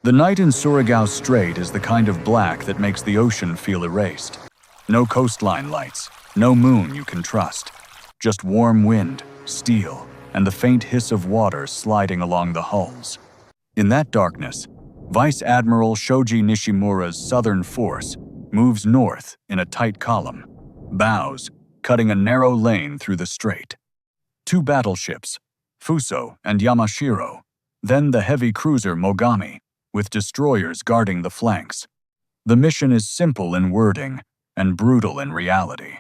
The night in Surigao Strait is the kind of black that makes the ocean feel erased. No coastline lights, no moon you can trust. Just warm wind, steel, and the faint hiss of water sliding along the hulls. In that darkness, Vice Admiral Shoji Nishimura's southern force moves north in a tight column, bows, cutting a narrow lane through the strait. 2 battleships, Fuso and Yamashiro, then the heavy cruiser Mogami, with destroyers guarding the flanks. The mission is simple in wording and brutal in reality.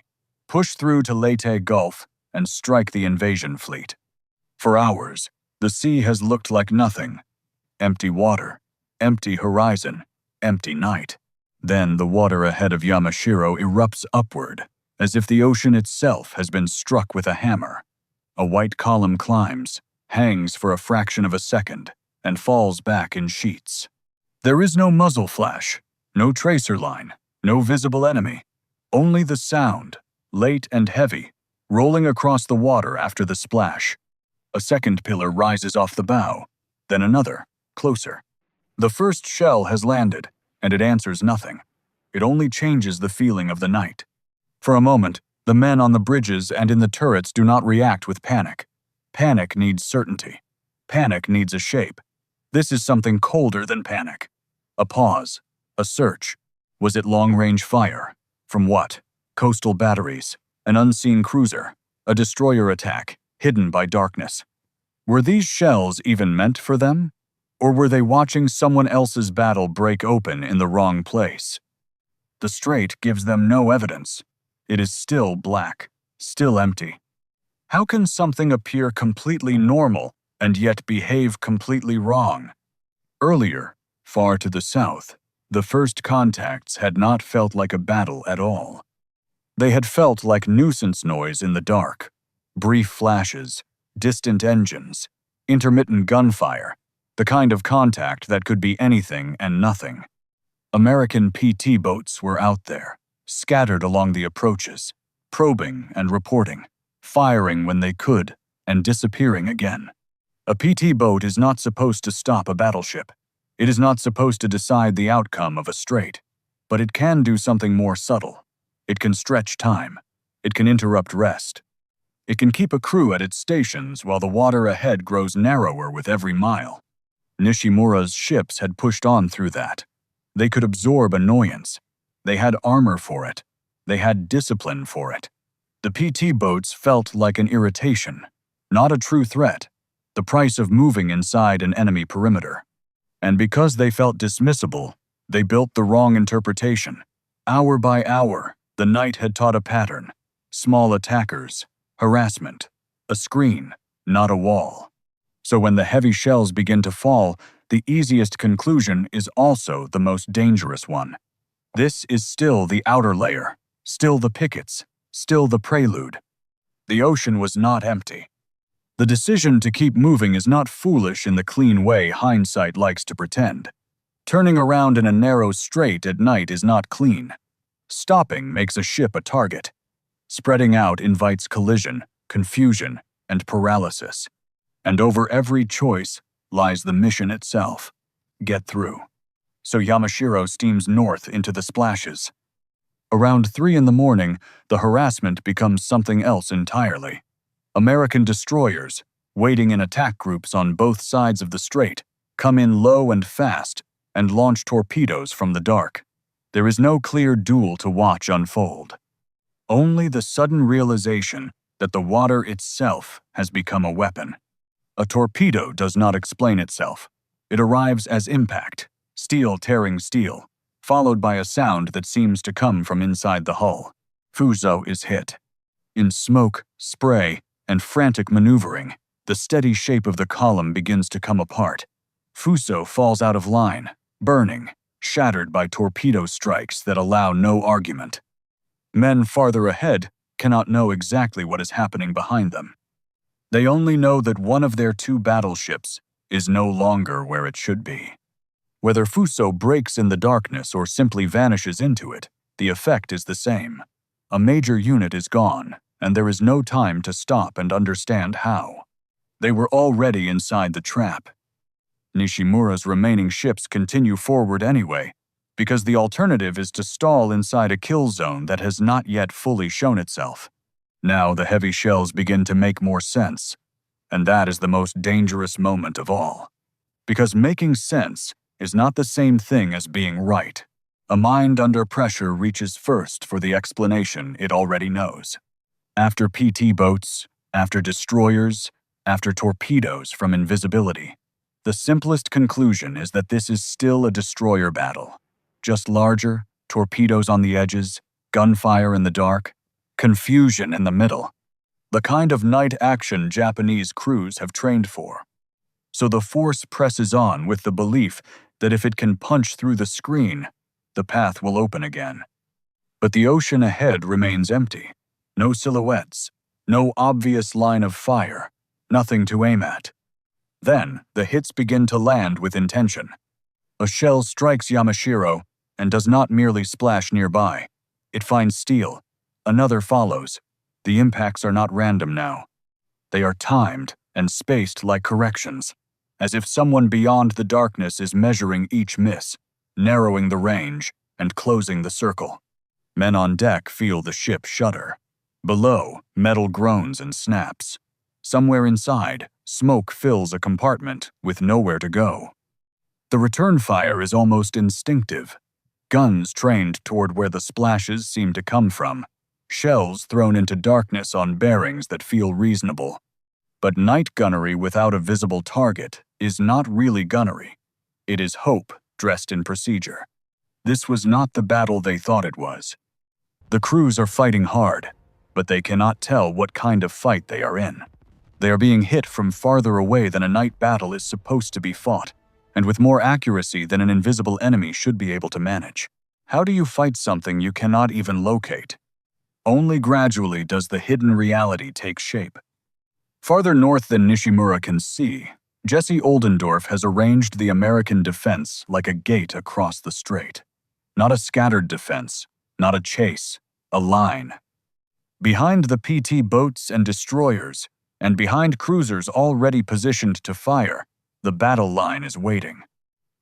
Push through to Leyte Gulf and strike the invasion fleet. For hours, the sea has looked like nothing. Empty water, empty horizon, empty night. Then the water ahead of Yamashiro erupts upward, as if the ocean itself has been struck with a hammer. A white column climbs, hangs for a fraction of a second, and falls back in sheets. There is no muzzle flash, no tracer line, no visible enemy. Only the sound, late and heavy, rolling across the water after the splash. A second pillar rises off the bow, then another, closer. The first shell has landed, and it answers nothing. It only changes the feeling of the night. For a moment, the men on the bridges and in the turrets do not react with panic. Panic needs certainty. Panic needs a shape. This is something colder than panic. A pause, a search. Was it long-range fire? From what? Coastal batteries, an unseen cruiser, a destroyer attack, hidden by darkness. Were these shells even meant for them? Or were they watching someone else's battle break open in the wrong place? The strait gives them no evidence. It is still black, still empty. How can something appear completely normal and yet behave completely wrong? Earlier, far to the south, the first contacts had not felt like a battle at all. They had felt like nuisance noise in the dark, brief flashes, distant engines, intermittent gunfire, the kind of contact that could be anything and nothing. American PT boats were out there, scattered along the approaches, probing and reporting, firing when they could, and disappearing again. A PT boat is not supposed to stop a battleship. It is not supposed to decide the outcome of a strait, but it can do something more subtle. It can stretch time. It can interrupt rest. It can keep a crew at its stations while the water ahead grows narrower with every mile. Nishimura's ships had pushed on through that. They could absorb annoyance. They had armor for it. They had discipline for it. The PT boats felt like an irritation, not a true threat, the price of moving inside an enemy perimeter. And because they felt dismissible, they built the wrong interpretation. Hour by hour, the night had taught a pattern. Small attackers, harassment, a screen, not a wall. So when the heavy shells begin to fall, the easiest conclusion is also the most dangerous one. This is still the outer layer, still the pickets, still the prelude. The ocean was not empty. The decision to keep moving is not foolish in the clean way hindsight likes to pretend. Turning around in a narrow strait at night is not clean. Stopping makes a ship a target. Spreading out invites collision, confusion, and paralysis. And over every choice lies the mission itself. Get through. So Yamashiro steams north into the splashes. Around 3 in the morning, the harassment becomes something else entirely. American destroyers, waiting in attack groups on both sides of the strait, come in low and fast and launch torpedoes from the dark. There is no clear duel to watch unfold. Only the sudden realization that the water itself has become a weapon. A torpedo does not explain itself. It arrives as impact, steel tearing steel, followed by a sound that seems to come from inside the hull. Fuso is hit. In smoke, spray, and frantic maneuvering, the steady shape of the column begins to come apart. Fuso falls out of line, burning, shattered by torpedo strikes that allow no argument. Men farther ahead cannot know exactly what is happening behind them. They only know that one of their 2 battleships is no longer where it should be. Whether Fuso breaks in the darkness or simply vanishes into it, the effect is the same. A major unit is gone, and there is no time to stop and understand how. They were already inside the trap. Nishimura's remaining ships continue forward anyway, because the alternative is to stall inside a kill zone that has not yet fully shown itself. Now the heavy shells begin to make more sense, and that is the most dangerous moment of all. Because making sense is not the same thing as being right. A mind under pressure reaches first for the explanation it already knows. After PT boats, after destroyers, after torpedoes from invisibility, the simplest conclusion is that this is still a destroyer battle. Just larger, torpedoes on the edges, gunfire in the dark, confusion in the middle. The kind of night action Japanese crews have trained for. So the force presses on with the belief that if it can punch through the screen, the path will open again. But the ocean ahead remains empty. No silhouettes, no obvious line of fire, nothing to aim at. Then the hits begin to land with intention. A shell strikes Yamashiro and does not merely splash nearby. It finds steel. Another follows. The impacts are not random now. They are timed and spaced like corrections, as if someone beyond the darkness is measuring each miss, narrowing the range, and closing the circle. Men on deck feel the ship shudder. Below, metal groans and snaps. Somewhere inside, smoke fills a compartment with nowhere to go. The return fire is almost instinctive. Guns trained toward where the splashes seem to come from. Shells thrown into darkness on bearings that feel reasonable. But night gunnery without a visible target is not really gunnery. It is hope dressed in procedure. This was not the battle they thought it was. The crews are fighting hard, but they cannot tell what kind of fight they are in. They are being hit from farther away than a night battle is supposed to be fought, and with more accuracy than an invisible enemy should be able to manage. How do you fight something you cannot even locate? Only gradually does the hidden reality take shape. Farther north than Nishimura can see, Jesse Oldendorf has arranged the American defense like a gate across the strait. Not a scattered defense, not a chase, a line. Behind the PT boats and destroyers, and behind cruisers already positioned to fire, the battle line is waiting.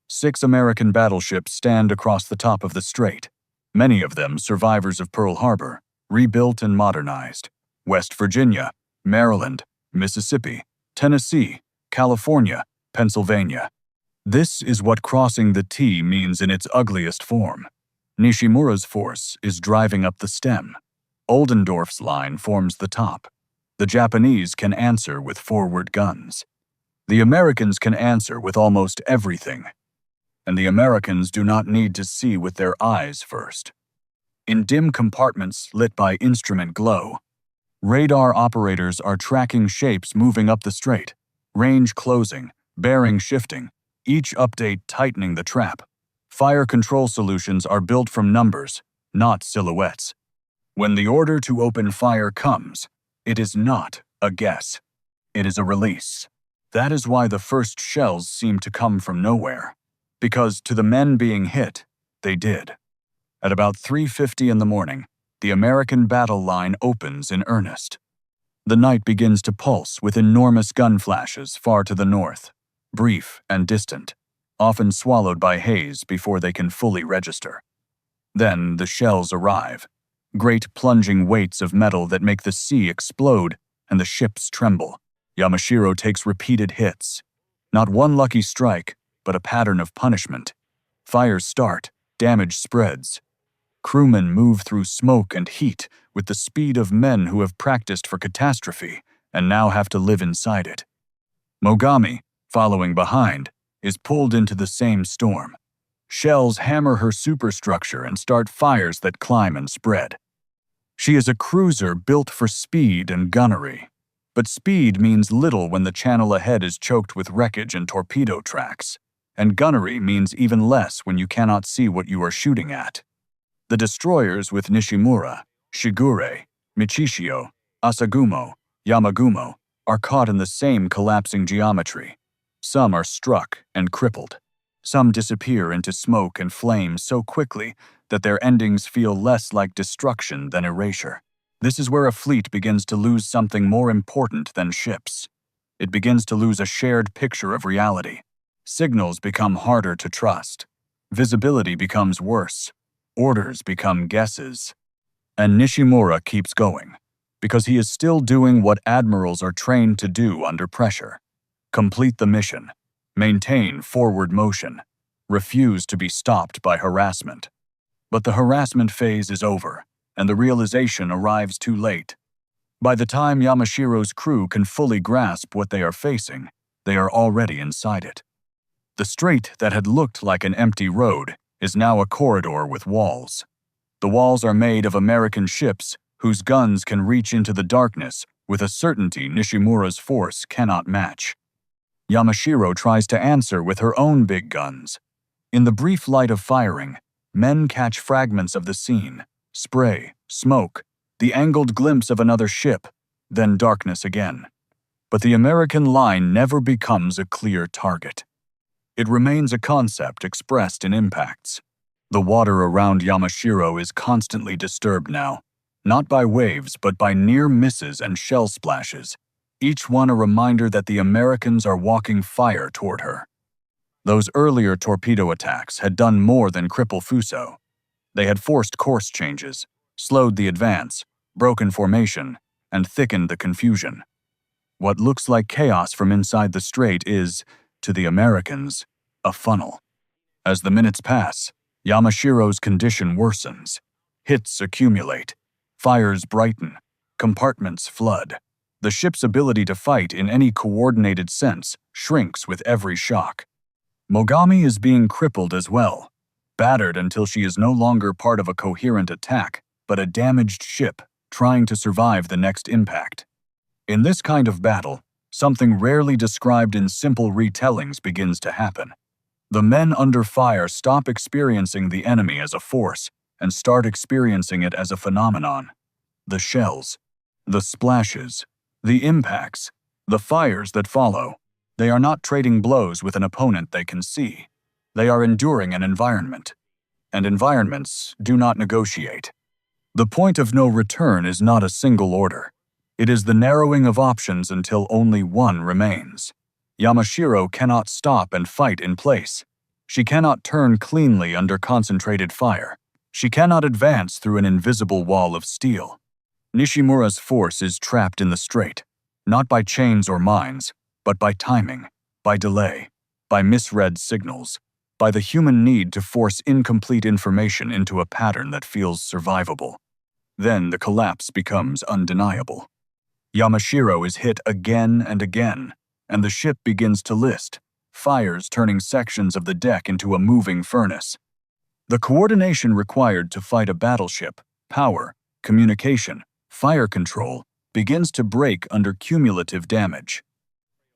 6 American battleships stand across the top of the strait, many of them survivors of Pearl Harbor, rebuilt and modernized. West Virginia, Maryland, Mississippi, Tennessee, California, Pennsylvania. This is what crossing the T means in its ugliest form. Nishimura's force is driving up the stem. Oldendorf's line forms the top. The Japanese can answer with forward guns. The Americans can answer with almost everything. And the Americans do not need to see with their eyes first. In dim compartments lit by instrument glow, radar operators are tracking shapes moving up the strait, range closing, bearing shifting, each update tightening the trap. Fire control solutions are built from numbers, not silhouettes. When the order to open fire comes, it is not a guess. It is a release. That is why the first shells seem to come from nowhere. Because to the men being hit, they did. At about 3:50 in the morning, the American battle line opens in earnest. The night begins to pulse with enormous gun flashes far to the north, brief and distant, often swallowed by haze before they can fully register. Then the shells arrive, great plunging weights of metal that make the sea explode and the ships tremble. Yamashiro takes repeated hits. Not one lucky strike, but a pattern of punishment. Fires start, damage spreads. Crewmen move through smoke and heat with the speed of men who have practiced for catastrophe and now have to live inside it. Mogami, following behind, is pulled into the same storm. Shells hammer her superstructure and start fires that climb and spread. She is a cruiser built for speed and gunnery. But speed means little when the channel ahead is choked with wreckage and torpedo tracks, and gunnery means even less when you cannot see what you are shooting at. The destroyers with Nishimura, Shigure, Michishio, Asagumo, Yamagumo are caught in the same collapsing geometry. Some are struck and crippled. Some disappear into smoke and flame so quickly that their endings feel less like destruction than erasure. This is where a fleet begins to lose something more important than ships. It begins to lose a shared picture of reality. Signals become harder to trust. Visibility becomes worse. Orders become guesses. And Nishimura keeps going, because he is still doing what admirals are trained to do under pressure. Complete the mission. Maintain forward motion. Refuse to be stopped by harassment. But the harassment phase is over, and the realization arrives too late. By the time Yamashiro's crew can fully grasp what they are facing, they are already inside it. The strait that had looked like an empty road is now a corridor with walls. The walls are made of American ships whose guns can reach into the darkness with a certainty Nishimura's force cannot match. Yamashiro tries to answer with her own big guns. In the brief light of firing, men catch fragments of the scene, spray, smoke, the angled glimpse of another ship, then darkness again. But the American line never becomes a clear target. It remains a concept expressed in impacts. The water around Yamashiro is constantly disturbed now, not by waves but by near misses and shell splashes, each one a reminder that the Americans are walking fire toward her. Those earlier torpedo attacks had done more than cripple Fuso. They had forced course changes, slowed the advance, broken formation, and thickened the confusion. What looks like chaos from inside the strait is, to the Americans, a funnel. As the minutes pass, Yamashiro's condition worsens. Hits accumulate. Fires brighten. Compartments flood. The ship's ability to fight in any coordinated sense shrinks with every shock. Mogami is being crippled as well, battered until she is no longer part of a coherent attack, but a damaged ship trying to survive the next impact. In this kind of battle, something rarely described in simple retellings begins to happen. The men under fire stop experiencing the enemy as a force and start experiencing it as a phenomenon. The shells, the splashes, the impacts, the fires that follow. They are not trading blows with an opponent they can see. They are enduring an environment. And environments do not negotiate. The point of no return is not a single order. It is the narrowing of options until only one remains. Yamashiro cannot stop and fight in place. She cannot turn cleanly under concentrated fire. She cannot advance through an invisible wall of steel. Nishimura's force is trapped in the strait, not by chains or mines, but by timing, by delay, by misread signals, by the human need to force incomplete information into a pattern that feels survivable. Then the collapse becomes undeniable. Yamashiro is hit again and again, and the ship begins to list, fires turning sections of the deck into a moving furnace. The coordination required to fight a battleship, power, communication, fire control, begins to break under cumulative damage.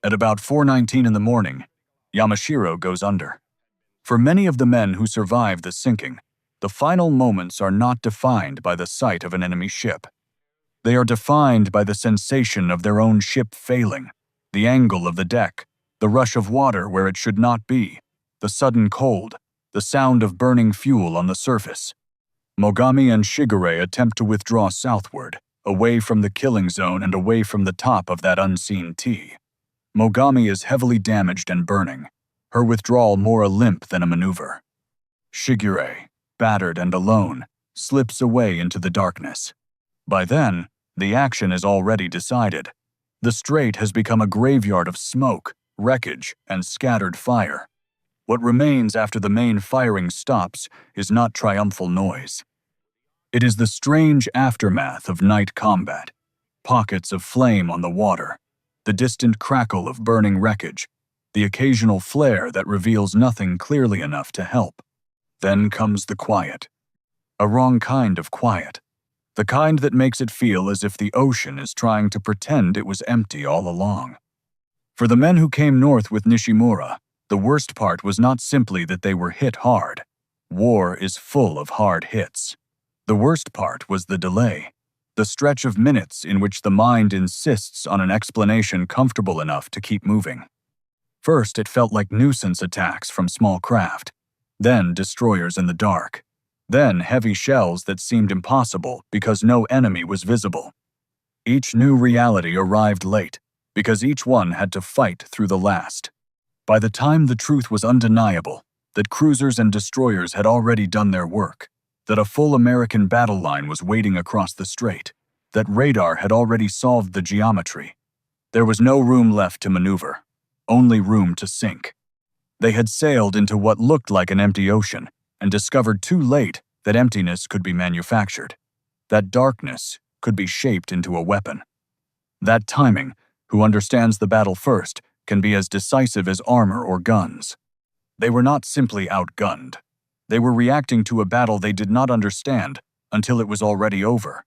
At about 4:19 in the morning, Yamashiro goes under. For many of the men who survive the sinking, the final moments are not defined by the sight of an enemy ship. They are defined by the sensation of their own ship failing, the angle of the deck, the rush of water where it should not be, the sudden cold, the sound of burning fuel on the surface. Mogami and Shigure attempt to withdraw southward, away from the killing zone and away from the top of that unseen T. Mogami is heavily damaged and burning, her withdrawal more a limp than a maneuver. Shigure, battered and alone, slips away into the darkness. By then, the action is already decided. The strait has become a graveyard of smoke, wreckage, and scattered fire. What remains after the main firing stops is not triumphal noise. It is the strange aftermath of night combat, pockets of flame on the water, the distant crackle of burning wreckage, the occasional flare that reveals nothing clearly enough to help. Then comes the quiet. A wrong kind of quiet. The kind that makes it feel as if the ocean is trying to pretend it was empty all along. For the men who came north with Nishimura, the worst part was not simply that they were hit hard. War is full of hard hits. The worst part was the delay, the stretch of minutes in which the mind insists on an explanation comfortable enough to keep moving. First, it felt like nuisance attacks from small craft, then destroyers in the dark, then heavy shells that seemed impossible because no enemy was visible. Each new reality arrived late, because each one had to fight through the last. By the time the truth was undeniable, that cruisers and destroyers had already done their work, that a full American battle line was waiting across the strait, that radar had already solved the geometry, there was no room left to maneuver, only room to sink. They had sailed into what looked like an empty ocean and discovered too late that emptiness could be manufactured, that darkness could be shaped into a weapon. That timing, who understands the battle first, can be as decisive as armor or guns. They were not simply outgunned. They were reacting to a battle they did not understand until it was already over.